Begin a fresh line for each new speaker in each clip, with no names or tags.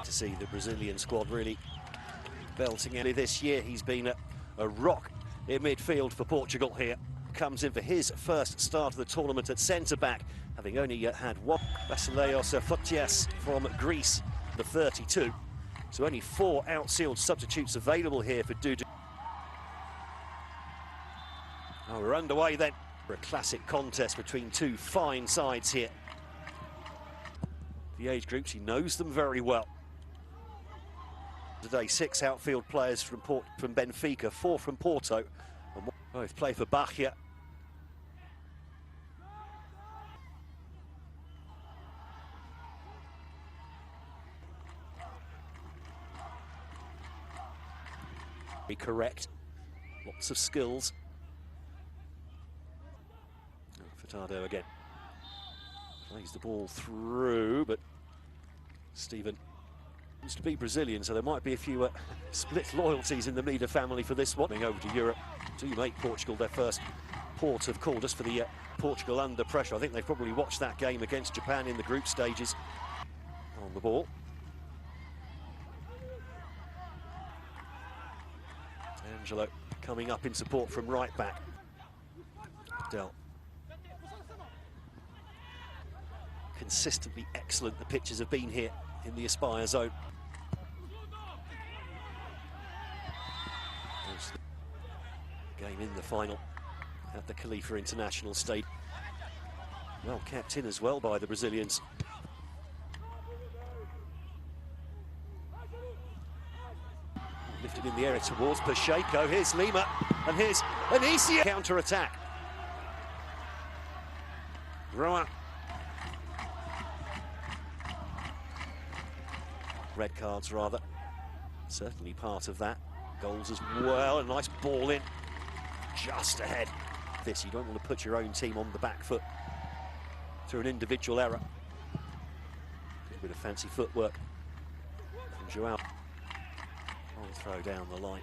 To see the Brazilian squad really belting it. This year he's been a rock in midfield for Portugal here. Comes in for his first start of the tournament at centre-back, having only had one. Basileios Fotias from Greece, the 32. So only 4 outfield substitutes available here for Dudu. Oh, we're underway then for a classic contest between 2 fine sides here. The age groups, he knows them very well. Today, 6 outfield players from Benfica, 4 from Porto, and both play for Bahia. Be correct, lots of skills. Furtado again plays the ball through, but Stephen used to be Brazilian, so there might be a few split loyalties in the Mida family for this one. Coming over to Europe to make Portugal their first port of call, just for the Portugal under pressure. I think they've probably watched that game against Japan in the group stages. On the ball. Angelo coming up in support from right back. Del. Consistently excellent the pitches have been here in the Aspire zone. Game in the final at the Khalifa International Stadium. Well kept in as well by the Brazilians. Lifted in the area towards Pacheco. Here's Lima, and here's Anicia. Counter-attack. Roa. Red cards, rather. Certainly part of that. Goals as well. A nice ball in. Just ahead. This, you don't want to put your own team on the back foot through an individual error. A bit of fancy footwork from Joao. Long throw down the line.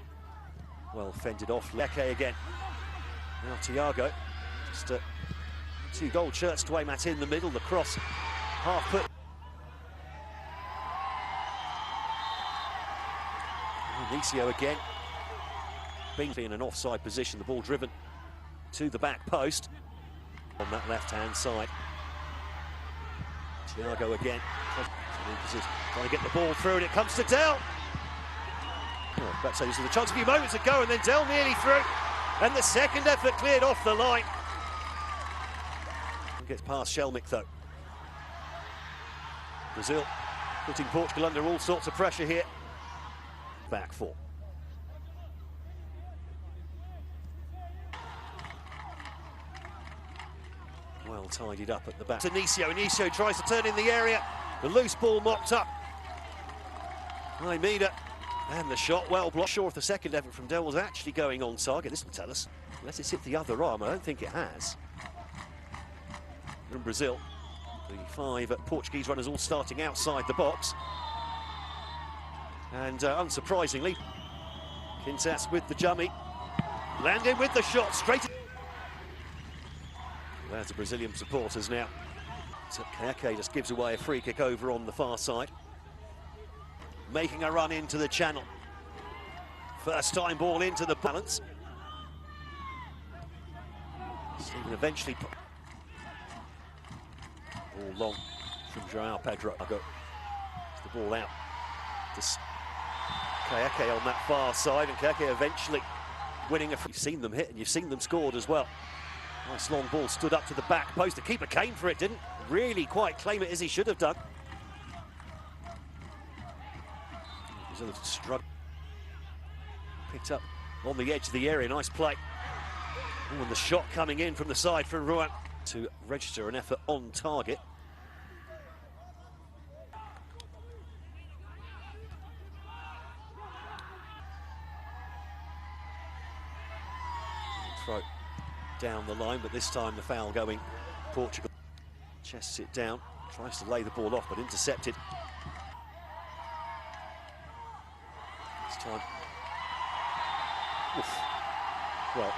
Well fended off. Leke again. Now Thiago. Just 2 gold shirts to aim at in the middle. The cross. Half put. Anicio again. Bingley in an offside position. The ball driven to the back post. On that left-hand side. Thiago again. Trying to get the ball through, and it comes to Del. Oh, that's this was a chance a few moments ago, and then Del nearly through. And the second effort cleared off the line. Gets past Shelmick though. Brazil putting Portugal under all sorts of pressure here. Back 4. Well tidied up at the back. Anicio tries to turn in the area. The loose ball mopped up. Mida. And the shot well blocked. Sure if the second effort from Del was actually going on target. This will tell us. Unless it's hit the other arm, I don't think it has. From Brazil, the 5 Portuguese runners all starting outside the box. And unsurprisingly, Quintas with the jummy. Landing with the shot straight. There's the Brazilian supporters now. So Kayake just gives away a free kick over on the far side. Making a run into the channel. First time ball into the balance. Stephen eventually put ball long from Joao Pedro. It's the ball out. Kayake on that far side, and Kayake eventually winning a. You've seen them hit and you've seen them scored as well. Nice long ball stood up to the back post. The keeper came for it, didn't really quite claim it as he should have done. Struggle. Picked up on the edge of the area, nice play. Oh, and the shot coming in from the side from Ruan to register an effort on target. Throw down the line, but this time the foul going Portugal. Chests it down, tries to lay the ball off, but intercepted. This time, oof. Well,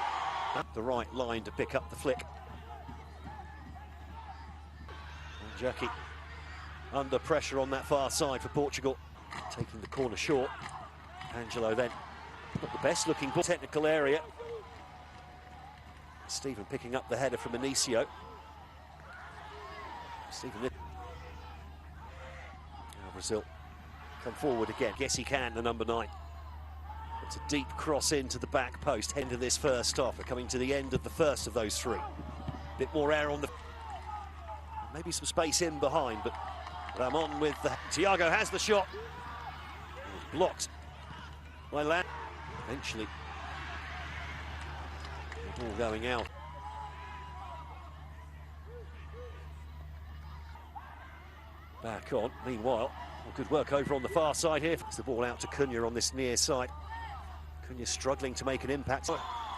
at the right line to pick up the flick. And Jackie under pressure on that far side for Portugal. Taking the corner short. Angelo then, not the best looking ball. Technical area. Stephen picking up the header from Anicio. Stephen. Now Brazil come forward again. Yes, he can, the number 9. It's a deep cross into the back post. End of this first half. We're coming to the end of the first of those 3. Bit more air on the... Maybe some space in behind, but Ramon with the... Thiago has the shot. It's blocked by Land. Eventually, the ball going out. Back on. Meanwhile, good work over on the far side here. It's the ball out to Cunha on this near side. Cunha struggling to make an impact.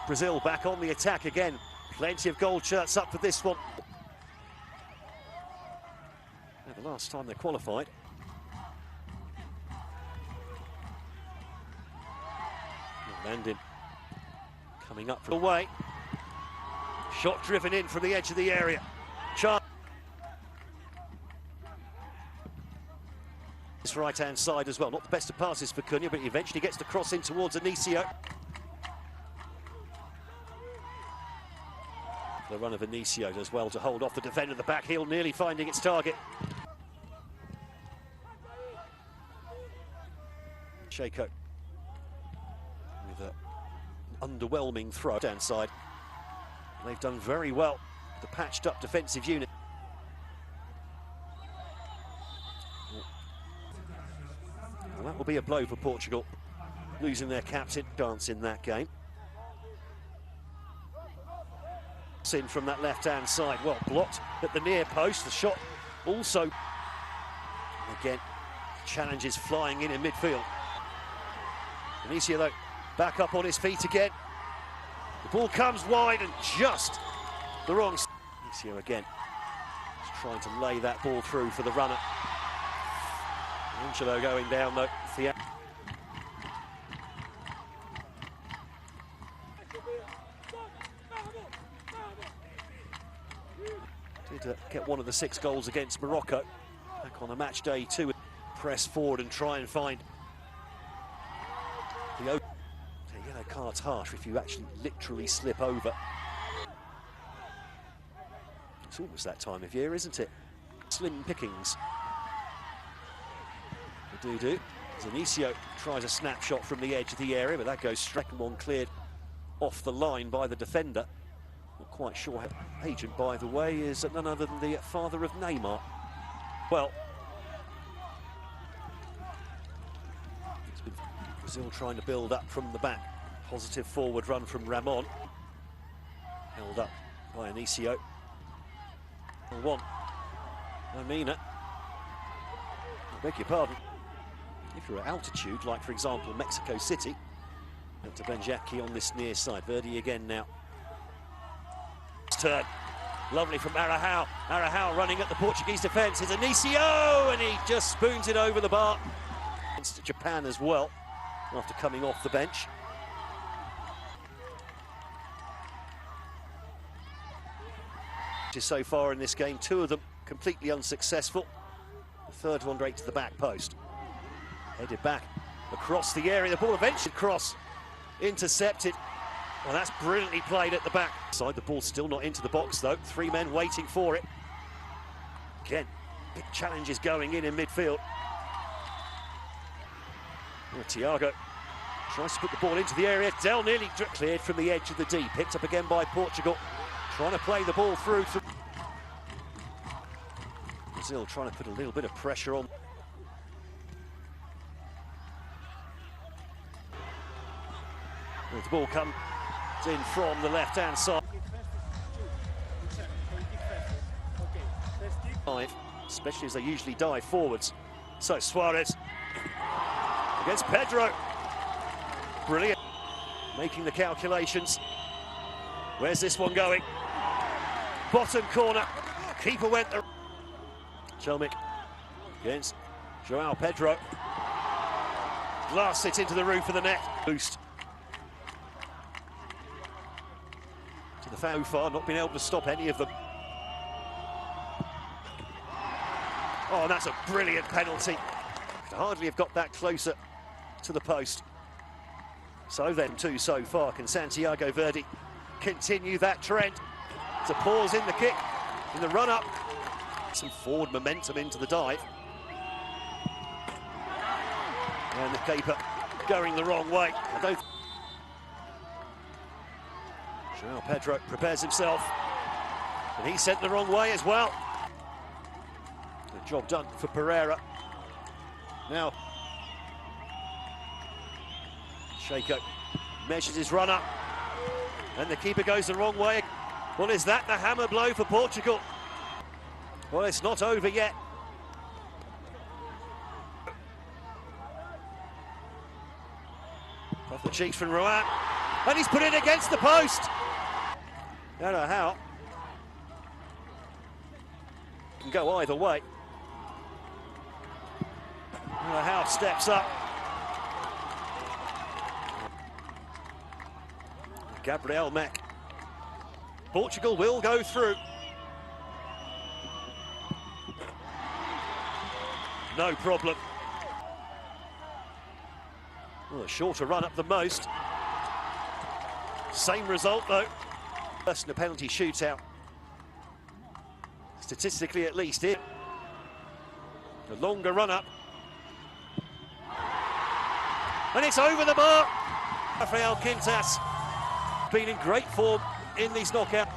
Brazil back on the attack again. Plenty of gold shirts up for this one. The last time they qualified. Landing coming up from away. Shot driven in from the edge of the area. This right-hand side as well. Not the best of passes for Cunha, but he eventually gets the cross in towards Anicio. The run of Anicio does well to hold off the defender at the back heel, nearly finding its target. Shootout with an underwhelming throw down side. They've done very well, the patched up defensive unit. Well, that will be a blow for Portugal, losing their captain. Chance in that game. In from that left-hand side, well blocked at the near post. The shot also, again, challenges flying in midfield. Anicio, though, back up on his feet again. The ball comes wide and just the wrong. Anicio again, just trying to lay that ball through for the runner. Angelo going down, though. Did get one of the 6 goals against Morocco. Back on a match day 2. Press forward and try and find the yellow card's harsh if you actually literally slip over. It's almost that time of year, isn't it? Slim pickings. The Anicio tries a snapshot from the edge of the area, but that goes straight. One cleared off the line by the defender. Not quite sure how. Agent, by the way, is none other than the father of Neymar. Well, it's been Brazil trying to build up from the back. Positive forward run from Ramon. Held up by Anicio. 1. I beg your pardon. If you're at altitude, like for example Mexico City, to Benjaki on this near side. Verdi again now. Turn. Lovely from Arahau. Arahau running at the Portuguese defence. It's Anicio, and he just spoons it over the bar. Against Japan as well, after coming off the bench. So far in this game, 2 of them completely unsuccessful. The 3rd one straight to the back post. Headed back across the area. The ball eventually cross. Intercepted. Well, that's brilliantly played at the back. Side, the ball still not into the box, though. 3 men waiting for it. Again, big challenges going in midfield. Well, Thiago tries to put the ball into the area. Del nearly cleared from the edge of the D. Picked up again by Portugal. Trying to play the ball through. Brazil trying to put a little bit of pressure on. Well, the ball comes in from the left-hand side. 5, especially as they usually dive forwards. So Suarez against Pedro. Brilliant. Making the calculations. Where's this one going? Bottom corner. Keeper went there. Chelmic against Joao Pedro. Glass it into the roof of the net. Boost. To the foul far, not being able to stop any of them. Oh, and that's a brilliant penalty. Could hardly have got that closer to the post. So then, two so far. Can Santiago Verdi continue that trend? To pause in the kick, in the run-up. Some forward momentum into the dive. And the keeper going the wrong way. João Pedro prepares himself. And he's sent the wrong way as well. The job done for Pereira. Now, Shako measures his run-up. And the keeper goes the wrong way. Well, is that the hammer blow for Portugal? Well, it's not over yet. Off the cheeks from Rouen. And he's put it against the post. Don't know how. Can go either way. Don't know how steps up. Gabriel Meck. Portugal will go through. No problem. Well, a shorter run up than most. Same result though. First in a penalty shootout. Statistically at least here. A longer run up. And it's over the mark. Rafael Quintas been in great form in these knockouts.